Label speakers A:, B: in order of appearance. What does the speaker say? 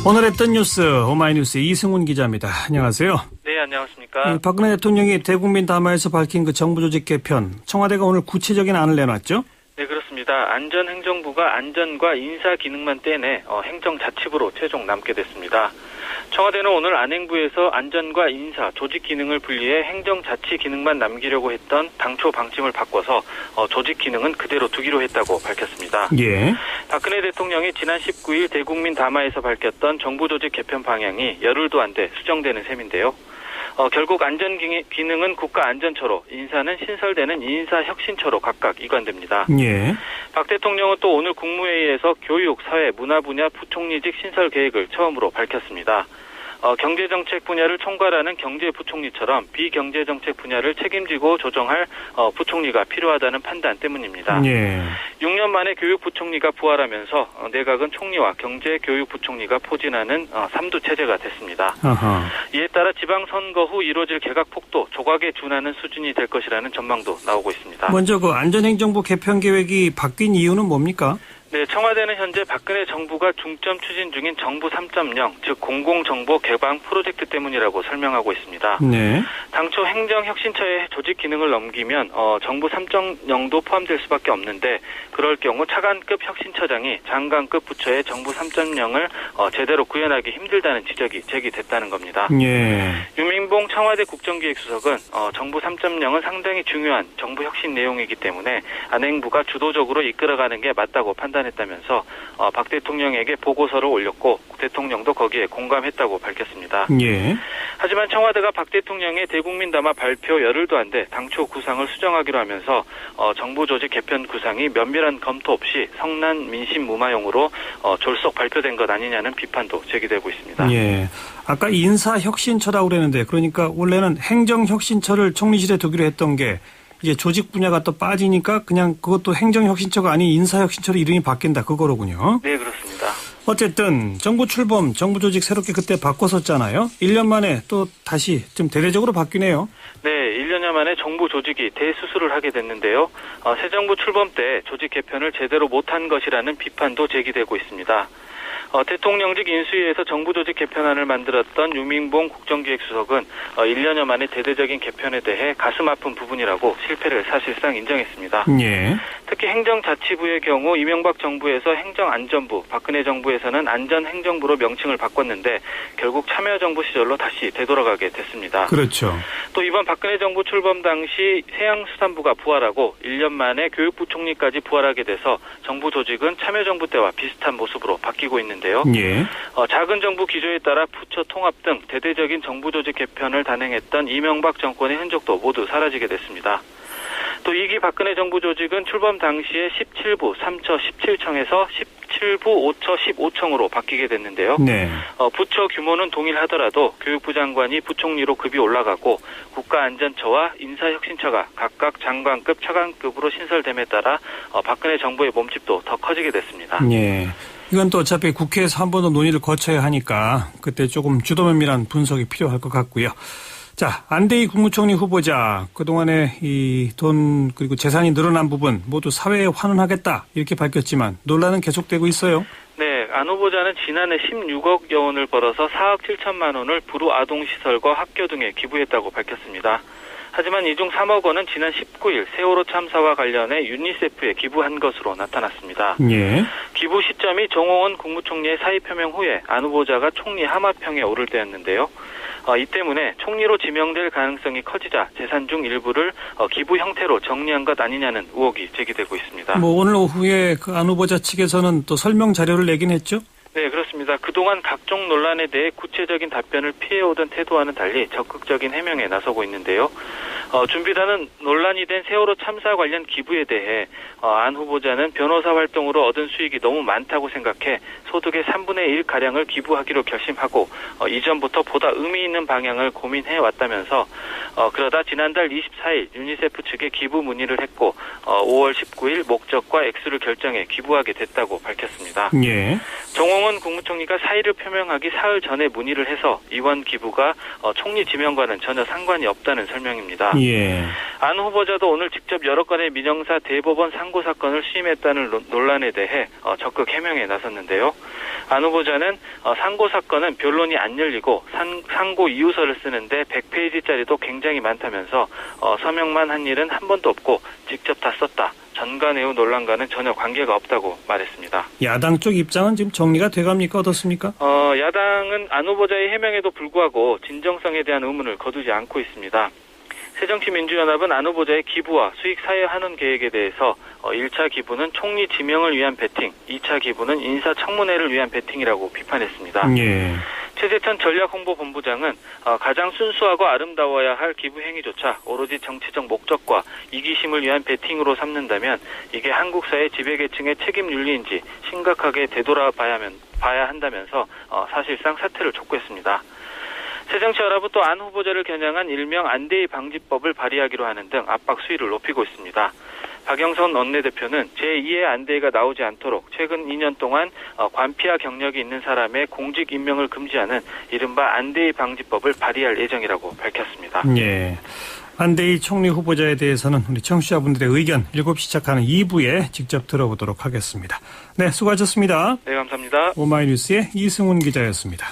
A: 오늘 했던 뉴스 오마이뉴스 이승훈 기자입니다. 안녕하세요.
B: 네, 안녕하십니까.
A: 박근혜 대통령이 대국민 담화에서 밝힌 그 정부조직 개편, 청와대가 오늘 구체적인 안을 내놨죠?
B: 네, 그렇습니다. 안전행정부가 안전과 인사 기능만 떼내 행정자치부로 최종 남게 됐습니다. 청와대는 오늘 안행부에서 안전과 인사, 조직 기능을 분리해 행정자치 기능만 남기려고 했던 당초 방침을 바꿔서 조직 기능은 그대로 두기로 했다고 밝혔습니다.
A: 예.
B: 박근혜 대통령이 지난 19일 대국민 담화에서 밝혔던 정부조직 개편 방향이 열흘도 안 돼 수정되는 셈인데요. 결국 안전 기능은 국가안전처로, 인사는 신설되는 인사혁신처로 각각 이관됩니다.
A: 예.
B: 박 대통령은 또 오늘 국무회의에서 교육, 사회, 문화 분야 부총리직 신설 계획을 처음으로 밝혔습니다. 경제정책 분야를 총괄하는 경제부총리처럼 비경제정책 분야를 책임지고 조정할 부총리가 필요하다는 판단 때문입니다.
A: 예.
B: 6년 만에 교육부총리가 부활하면서 내각은 총리와 경제교육부총리가 포진하는 3두 체제가 됐습니다.
A: 아하.
B: 이에 따라 지방선거 후 이루어질 개각 폭도 조각에 준하는 수준이 될 것이라는 전망도 나오고 있습니다.
A: 먼저 그 안전행정부 개편 계획이 바뀐 이유는 뭡니까?
B: 네, 청와대는 현재 박근혜 정부가 중점 추진 중인 정부 3.0, 즉 공공정보 개방 프로젝트 때문이라고 설명하고 있습니다.
A: 네.
B: 당초 행정혁신처의 조직 기능을 넘기면 정부 3.0도 포함될 수밖에 없는데, 그럴 경우 차관급 혁신처장이 장관급 부처의 정부 3.0을 제대로 구현하기 힘들다는 지적이 제기됐다는 겁니다.
A: 예.
B: 유민봉 청와대 국정기획수석은 정부 3.0은 상당히 중요한 정부 혁신 내용이기 때문에 안행부가 주도적으로 이끌어가는 게 맞다고 판단했다면서 박 대통령에게 보고서를 올렸고 대통령도 거기에 공감했다고 밝혔습니다.
A: 예.
B: 하지만 청와대가 박 대통령의 대국민 담화 발표 열흘도 안 돼 당초 구상을 수정하기로 하면서 정부 조직 개편 구상이 면밀한 검토 없이 성난 민심 무마용으로 졸속 발표된 것 아니냐는 비판도 제기되고 있습니다.
A: 예. 아까 인사혁신처라고 그랬는데, 그러니까 원래는 행정혁신처를 총리실에 두기로 했던 게 이제 조직 분야가 또 빠지니까 그냥 그것도 행정혁신처가 아닌 인사혁신처로 이름이 바뀐다, 그거로군요.
B: 네, 그렇습니다.
A: 어쨌든 정부 출범, 정부 조직 새롭게 그때 바꿨었잖아요. 1년 만에 또 다시 좀 대대적으로 바뀌네요.
B: 네, 1년여 만에 정부 조직이 대수술을 하게 됐는데요. 새 정부 출범 때 조직 개편을 제대로 못한 것이라는 비판도 제기되고 있습니다. 대통령직 인수위에서 정부 조직 개편안을 만들었던 유민봉 국정기획수석은 1년여 만에 대대적인 개편에 대해 가슴 아픈 부분이라고 실패를 사실상 인정했습니다.
A: 예.
B: 특히 행정자치부의 경우 이명박 정부에서 행정안전부, 박근혜 정부에서는 안전행정부로 명칭을 바꿨는데 결국 참여정부 시절로 다시 되돌아가게 됐습니다.
A: 그렇죠.
B: 또 이번 박근혜 정부 출범 당시 해양수산부가 부활하고 1년 만에 교육부총리까지 부활하게 돼서 정부 조직은 참여정부 때와 비슷한 모습으로 바뀌고 있는데요.
A: 예.
B: 작은 정부 기조에 따라 부처 통합 등 대대적인 정부 조직 개편을 단행했던 이명박 정권의 흔적도 모두 사라지게 됐습니다. 또 2기 박근혜 정부 조직은 출범 당시에 17부 3처 17청에서 17부 5처 15청으로 바뀌게 됐는데요.
A: 네.
B: 부처 규모는 동일하더라도 교육부 장관이 부총리로 급이 올라가고 국가안전처와 인사혁신처가 각각 장관급, 차관급으로 신설됨에 따라 박근혜 정부의 몸집도 더 커지게 됐습니다.
A: 예. 이건 또 어차피 국회에서 한 번 더 논의를 거쳐야 하니까 그때 조금 주도면밀한 분석이 필요할 것 같고요. 자, 안대희 국무총리 후보자, 그동안에 이 돈 그리고 재산이 늘어난 부분 모두 사회에 환원하겠다 이렇게 밝혔지만 논란은 계속되고 있어요.
B: 네, 안 후보자는 지난해 16억여 원을 벌어서 4억 7천만 원을 불우 아동시설과 학교 등에 기부했다고 밝혔습니다. 하지만 이 중 3억 원은 지난 19일 세월호 참사와 관련해 유니세프에 기부한 것으로 나타났습니다.
A: 예.
B: 기부 시점이 정홍원 국무총리의 사의 표명 후에 안 후보자가 총리 하마평에 오를 때였는데요. 이 때문에 총리로 지명될 가능성이 커지자 재산 중 일부를 기부 형태로 정리한 것 아니냐는 의혹이 제기되고 있습니다.
A: 오늘 오후에 그 안 후보자 측에서는 또 설명 자료를 내긴 했죠?
B: 네, 그렇습니다. 그동안 각종 논란에 대해 구체적인 답변을 피해오던 태도와는 달리 적극적인 해명에 나서고 있는데요. 준비단은 논란이 된 세월호 참사 관련 기부에 대해 안 후보자는 변호사 활동으로 얻은 수익이 너무 많다고 생각해 소득의 3분의 1가량을 기부하기로 결심하고 이전부터 보다 의미 있는 방향을 고민해왔다면서 그러다 지난달 24일 유니세프 측에 기부 문의를 했고 5월 19일 목적과 액수를 결정해 기부하게 됐다고 밝혔습니다.
A: 예.
B: 정홍원 국무총리가 사의를 표명하기 사흘 전에 문의를 해서 이번 기부가 총리 지명과는 전혀 상관이 없다는 설명입니다.
A: 예.
B: 안 후보자도 오늘 직접 여러 건의 민형사 대법원 상고 사건을 수임했다는 논란에 대해 적극 해명에 나섰는데요. 안 후보자는 상고 사건은 변론이 안 열리고 상고 이유서를 쓰는데 100페이지짜리도 굉장히 많다면서 서명만 한 일은 한 번도 없고 직접 다 썼다. 전관예우 논란과는 전혀 관계가 없다고 말했습니다.
A: 야당 쪽 입장은 지금 정리가 돼갑니까? 어떻습니까?
B: 야당은 안 후보자의 해명에도 불구하고 진정성에 대한 의문을 거두지 않고 있습니다. 새정치민주연합은 안 후보자의 기부와 수익 사회 환원 계획에 대해서 1차 기부는 총리 지명을 위한 베팅, 2차 기부는 인사청문회를 위한 베팅이라고 비판했습니다.
A: 예.
B: 최재천 전략홍보본부장은 가장 순수하고 아름다워야 할 기부 행위조차 오로지 정치적 목적과 이기심을 위한 베팅으로 삼는다면 이게 한국 사회 지배계층의 책임 윤리인지 심각하게 되돌아봐야 한다면서 사실상 사퇴를 촉구했습니다. 새정치연합은 또 안 후보자를 겨냥한 일명 안대의 방지법을 발의하기로 하는 등 압박 수위를 높이고 있습니다. 박영선 원내대표는 제2의 안대가 나오지 않도록 최근 2년 동안 관피와 경력이 있는 사람의 공직 임명을 금지하는 이른바 안대의 방지법을 발의할 예정이라고 밝혔습니다.
A: 예. 안대희 총리 후보자에 대해서는 우리 청취자분들의 의견 7시 시작하는 2부에 직접 들어보도록 하겠습니다. 네, 수고하셨습니다.
B: 네, 감사합니다.
A: 오마이뉴스의 이승훈 기자였습니다.